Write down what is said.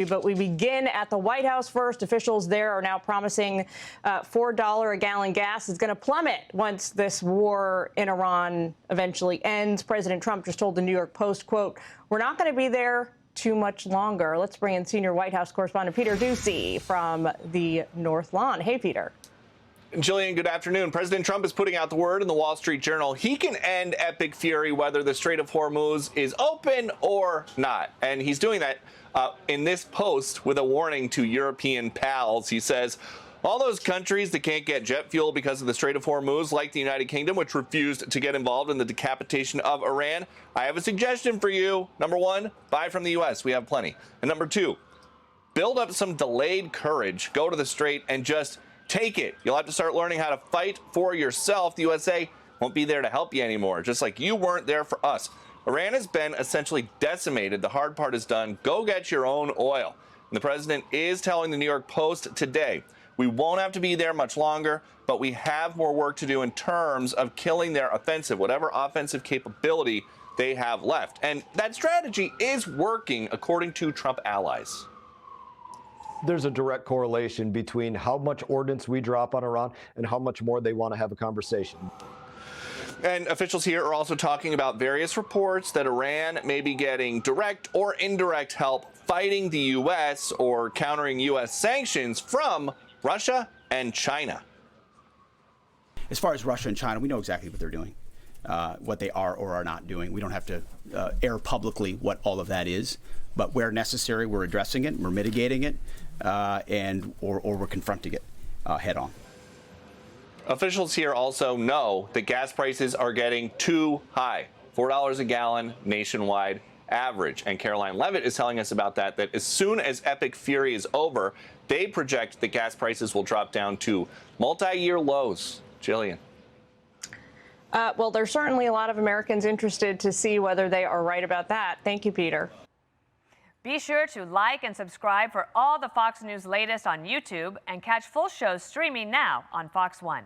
But we begin at the White House first. Officials there are now promising $4 a gallon gas is going to plummet once this war in Iran eventually ends. President Trump just told the New York Post, quote, "We're not going to be there too much longer." Let's bring in senior White House correspondent Peter Doocy from the North Lawn. Hey, Peter. Jillian, good afternoon. President Trump is putting out the word in the Wall Street Journal. He can end epic fury whether the Strait of Hormuz is open or not. And he's doing that in this post with a warning to European pals. He says, all those countries that can't get jet fuel because of the Strait of Hormuz, like the United Kingdom, which refused to get involved in the decapitation of Iran, I have a suggestion for you. Number one, buy from the U.S. We have plenty. And number two, build up some delayed courage. Go to the Strait and just take it. You'll have to start learning how to fight for yourself. The USA won't be there to help you anymore, just like you weren't there for us. Iran has been essentially decimated. The hard part is done. Go get your own oil. And the president is telling the New York Post today, we won't have to be there much longer, but we have more work to do in terms of killing their offensive, whatever offensive capability they have left. And that strategy is working, according to Trump allies. There's a direct correlation between how much ordnance we drop on Iran and how much more they want to have a conversation. And officials here are also talking about various reports that Iran may be getting direct or indirect help fighting the U.S. or countering U.S. sanctions from Russia and China. As far as Russia and China, we know exactly what they're doing, what they are or are not doing. We don't have to air publicly what all of that is, but where necessary, we're addressing it, we're mitigating it, or we're confronting it head on. Officials here also know that gas prices are getting too high, $4 a gallon nationwide average. And Caroline Levitt is telling us about that as soon as epic fury is over, they project that gas prices will drop down to multi-year lows. Jillian. Well, there's certainly a lot of Americans interested to see whether they are right about that. Thank you, Peter. Be sure to like and subscribe for all the Fox News latest on YouTube and catch full shows streaming now on Fox One.